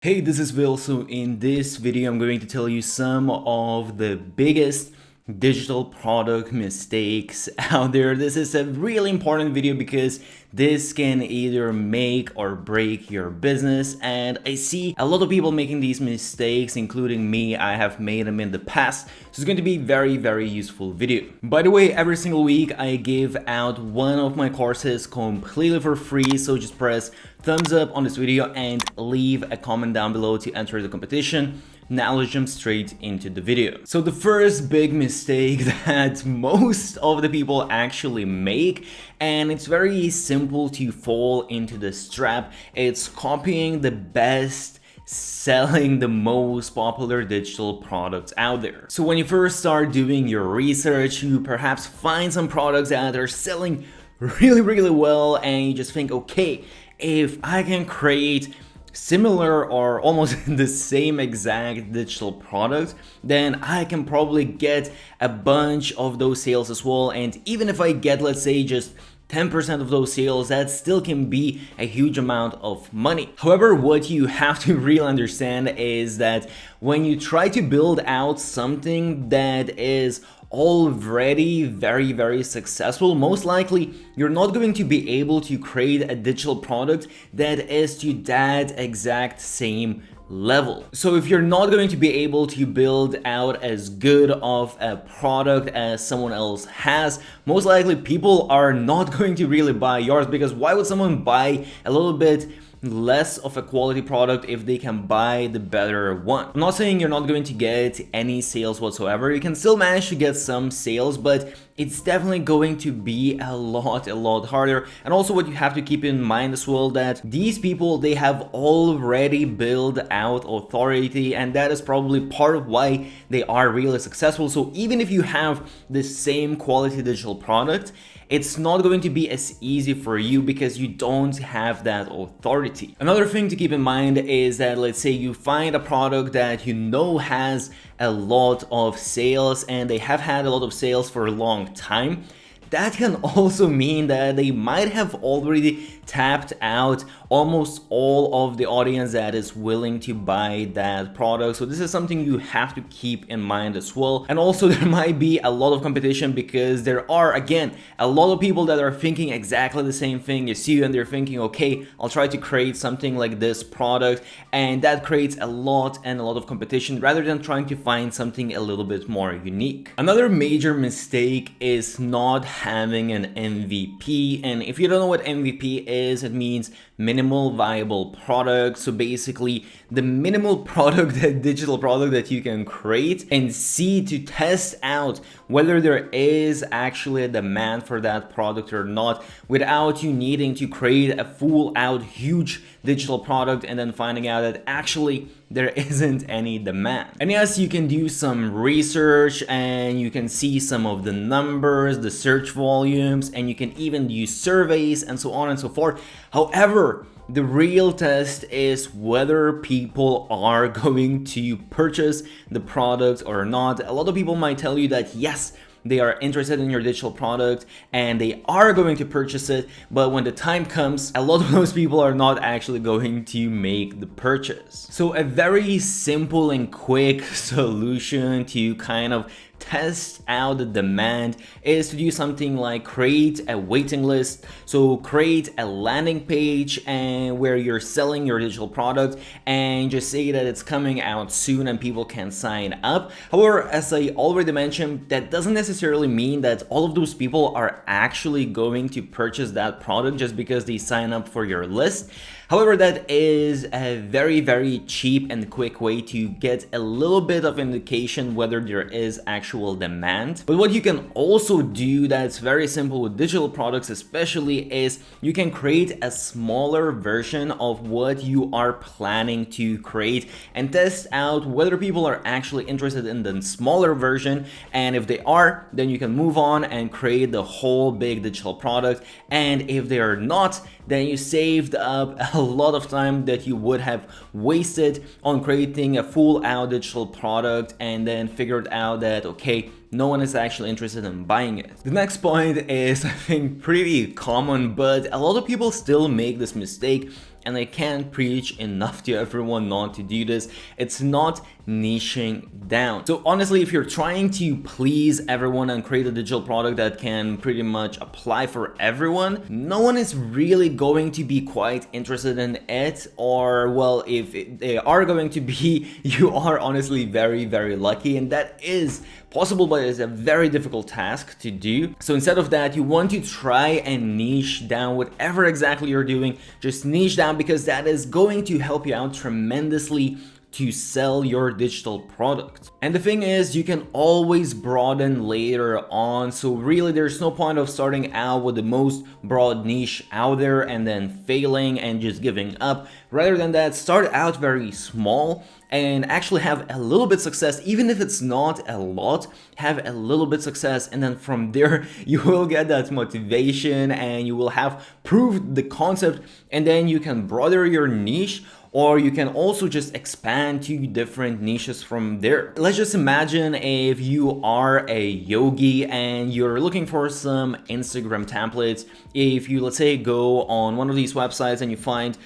Hey, this is Will. So in this video, I'm going to tell you some of the biggest digital product mistakes out there. This is a really important video because this can either make or break your business, and I see a lot of people making these mistakes, including me. I have made them in the past, so it's going to be very useful video. By the way, every single week I give out one of my courses completely for free, so just press thumbs up on this video and leave a comment down below to enter the competition. Now let's jump straight into the video. So the first big mistake that most of the people actually make, and it's very simple to fall into this trap, it's copying the best selling the most popular digital products out there. So when you first start doing your research, you perhaps find some products that are selling really well, and you just think, okay, if I can create similar or almost the same exact digital product, then I can probably get a bunch of those sales as well. And even if I get, let's say, just 10% of those sales, that still can be a huge amount of money. However, what you have to really understand is that when you try to build out something that is already very successful, most likely you're not going to be able to create a digital product that is to that exact same level. So if you're not going to be able to build out as good of a product as someone else has, most likely people are not going to really buy yours, because why would someone buy a little bit less of a quality product if they can buy the better one? I'm not saying you're not going to get any sales whatsoever. You can still manage to get some sales, but it's definitely going to be a lot harder. And also what you have to keep in mind as well, that these people, they have already built out authority, and that is probably part of why they are really successful. So even if you have the same quality digital product, it's not going to be as easy for you because you don't have that authority. Another thing to keep in mind is that, let's say you find a product that you know has a lot of sales, and they have had a lot of sales for a long time. That can also mean that they might have already tapped out almost all of the audience that is willing to buy that product. So this is something you have to keep in mind as well. And also there might be a lot of competition, because there are, again, a lot of people that are thinking exactly the same thing as you, and they're thinking, okay, I'll try to create something like this product, and that creates a lot of competition rather than trying to find something a little bit more unique. Another major mistake is not having an MVP. And if you don't know what MVP is, it means minimal viable product. So basically the minimal product, that digital product that you can create and see to test out whether there is actually a demand for that product or not, without you needing to create a full out huge digital product and then finding out that actually there isn't any demand. And yes, you can do some research and you can see some of the numbers, the search volumes, and you can even use surveys and so on and so forth. However, the real test is whether people are going to purchase the product or not. A lot of people might tell you that yes, they are interested in your digital product and they are going to purchase it, but when the time comes, a lot of those people are not actually going to make the purchase. So a very simple and quick solution to kind of test out the demand is to do something like create a waiting list. So create a landing page and where you're selling your digital product, and just say that it's coming out soon and people can sign up. However, as I already mentioned, that doesn't necessarily mean that all of those people are actually going to purchase that product just because they sign up for your list. However, that is a very cheap and quick way to get a little bit of indication whether there is actual demand. But what you can also do that's very simple with digital products especially is you can create a smaller version of what you are planning to create and test out whether people are actually interested in the smaller version, and if they are, then you can move on and create the whole big digital product. And if they are not, then you saved up a lot of time that you would have wasted on creating a full out digital product and then figured out that, okay, no one is actually interested in buying it. The next point is, I think, pretty common, but a lot of people still make this mistake, and I can't preach enough to everyone not to do this. It's not niching down. So honestly, if you're trying to please everyone and create a digital product that can pretty much apply for everyone, no one is really going to be quite interested in it, or well, if they are going to be, you are honestly very, very lucky, and that is possible, but it's a very difficult task to do. So instead of that, you want to try and niche down whatever exactly you're doing. Just niche down, because that is going to help you out tremendously to sell your digital product. And the thing is, you can always broaden later on. So really, there's no point of starting out with the most broad niche out there and then failing and just giving up. Rather than that, start out very small and actually have a little bit success. Even if it's not a lot, have a little bit success, and then from there you will get that motivation and you will have proved the concept, and then you can broaden your niche, or you can also just expand to different niches from there. Let's just imagine if you are a yogi and you're looking for some Instagram templates. If you, let's say, go on one of these websites and you find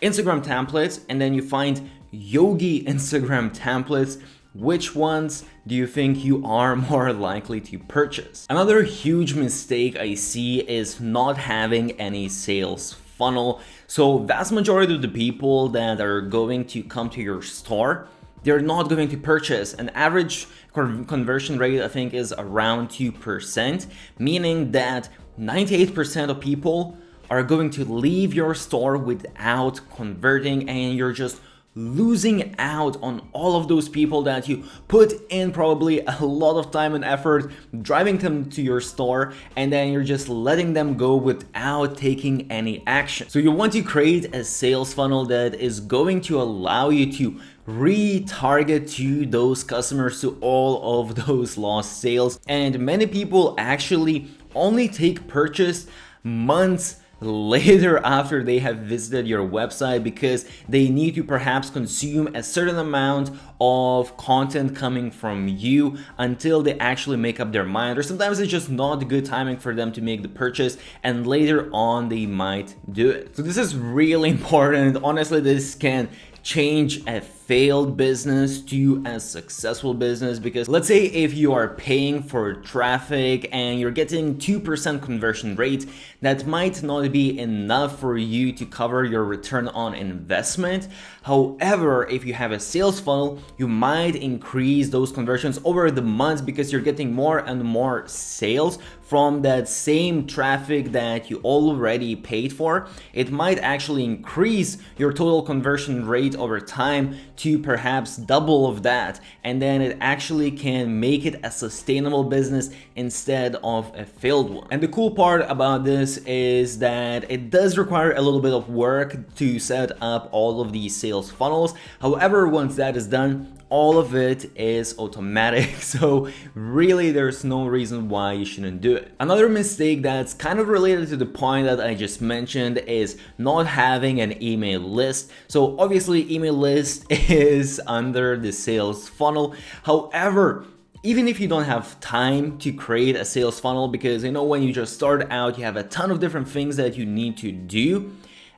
Instagram templates, and then you find yogi Instagram templates, which ones do you think you are more likely to purchase? Another huge mistake I see is not having any sales funnel. So vast majority of the people that are going to come to your store, they're not going to purchase. An average conversion rate, I think, is around 2%, meaning that 98% of people are going to leave your store without converting, and you're just losing out on all of those people that you put in probably a lot of time and effort driving them to your store, and then you're just letting them go without taking any action. So you want to create a sales funnel that is going to allow you to retarget to those customers, to all of those lost sales. And many people actually only take purchase months later after they have visited your website, because they need to perhaps consume a certain amount of content coming from you until they actually make up their mind, or sometimes it's just not good timing for them to make the purchase, and later on they might do it. So this is really important. Honestly, this can change a failed business to a successful business, because let's say if you are paying for traffic and you're getting 2% conversion rate, that might not be enough for you to cover your return on investment. However, if you have a sales funnel, you might increase those conversions over the months, because you're getting more and more sales from that same traffic that you already paid for. It might actually increase your total conversion rate over time to perhaps double of that, and then it actually can make it a sustainable business instead of a failed one. And the cool part about this is that it does require a little bit of work to set up all of these sales funnels. However, once that is done, all of it is automatic, so really there's no reason why you shouldn't do it. Another mistake that's kind of related to the point that I just mentioned is not having an email list. So obviously email list is under the sales funnel. However, even if you don't have time to create a sales funnel, because you know when you just start out you have a ton of different things that you need to do,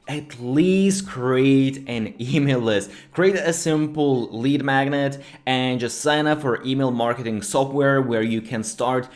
at least create an email list. Create a simple lead magnet and just sign up for email marketing software where you can start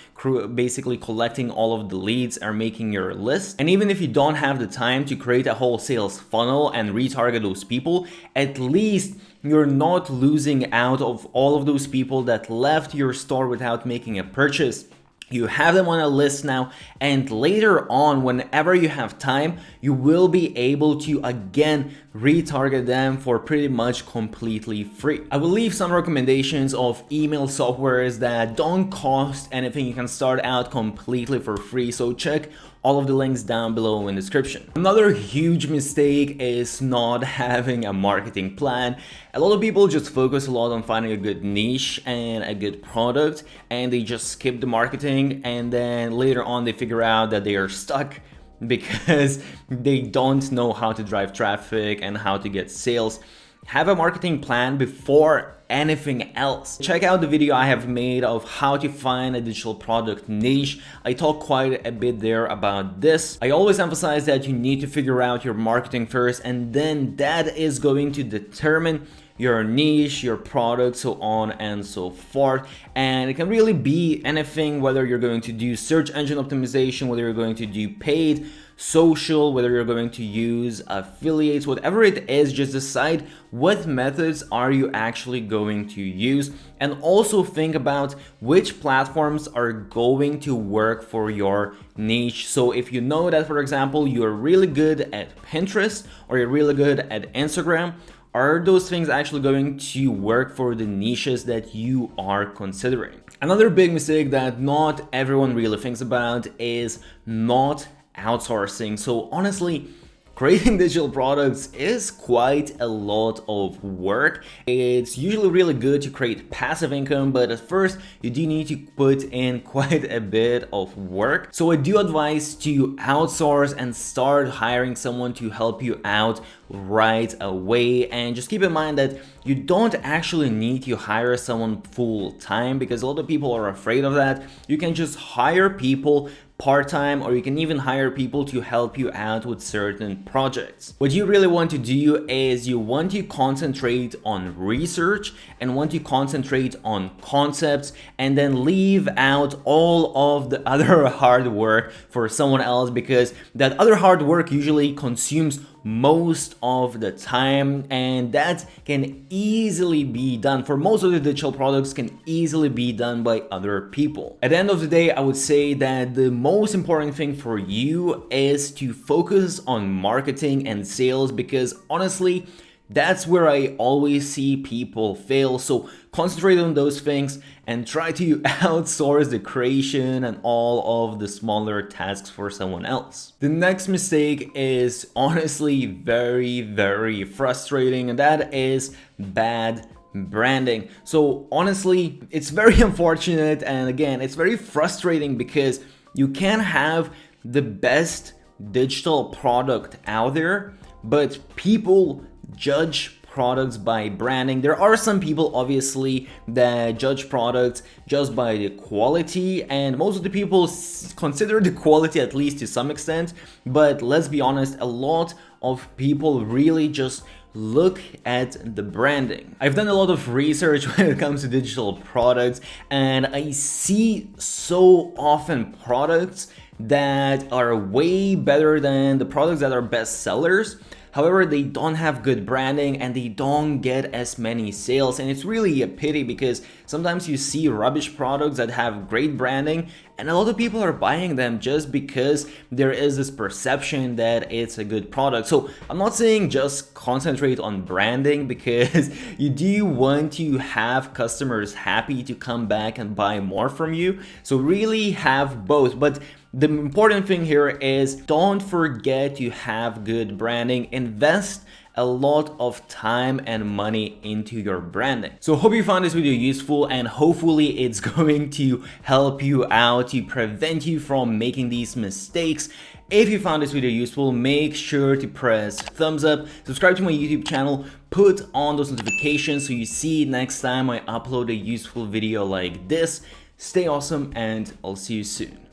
basically collecting all of the leads and making your list. And even if you don't have the time to create a whole sales funnel and retarget those people, at least you're not losing out of all of those people that left your store without making a purchase. You have them on a list now, and later on, whenever you have time, you will be able to again retarget them for pretty much completely free. I will leave some recommendations of email softwares that don't cost anything. You can start out completely for free, so check all of the links down below in the description. Another huge mistake is not having a marketing plan. A lot of people just focus a lot on finding a good niche and a good product, and they just skip the marketing, and then later on they figure out that they are stuck because they don't know how to drive traffic and how to get sales. have a marketing plan before anything else. Check out the video I have made of how to find a digital product niche. I talk quite a bit there about this. I always emphasize that you need to figure out your marketing first, and then that is going to determine your niche, your product, so on and so forth. And it can really be anything, whether you're going to do search engine optimization, whether you're going to do paid social, whether you're going to use affiliates, whatever it is, just decide what methods are you actually going to use, and also think about which platforms are going to work for your niche. So if you know that, for example, you're really good at Pinterest or you're really good at Instagram, are those things actually going to work for the niches that you are considering? Another big mistake that not everyone really thinks about is not outsourcing. So honestly, creating digital products is quite a lot of work. It's usually really good to create passive income, but at first you do need to put in quite a bit of work. So I do advise to outsource and start hiring someone to help you out right away. And just keep in mind that you don't actually need to hire someone full time, because a lot of people are afraid of that. You can just hire people part-time, or you can even hire people to help you out with certain projects. What you really want to do is you want to concentrate on research and want to concentrate on concepts, and then leave out all of the other hard work for someone else, because that other hard work usually consumes most of the time, and that can easily be done for most of the digital products, can easily be done by other people. At the end of the day, I would say that the most important thing for you is to focus on marketing and sales, because honestly, that's where I always see people fail. So concentrate on those things and try to outsource the creation and all of the smaller tasks for someone else. The next mistake is honestly very frustrating, and that is bad branding. So honestly, it's very unfortunate, and again, it's very frustrating, because you can have the best digital product out there, but people judge products by branding. There are some people obviously that judge products just by the quality, and most of the people consider the quality, at least to some extent, but let's be honest, a lot of people really just look at the branding. I've done a lot of research when it comes to digital products, and I see so often products that are way better than the products that are best sellers. However, they don't have good branding and they don't get as many sales, and it's really a pity, because sometimes you see rubbish products that have great branding and a lot of people are buying them just because there is this perception that it's a good product. So I'm not saying just concentrate on branding, because you do want to have customers happy to come back and buy more from you. So really have both, but the important thing here is don't forget to have good branding. Invest a lot of time and money into your branding. So hope you found this video useful, and hopefully it's going to help you out to prevent you from making these mistakes. If you found this video useful, make sure to press thumbs up, subscribe to my YouTube channel, put on those notifications so you see next time I upload a useful video like this. Stay awesome, and I'll see you soon.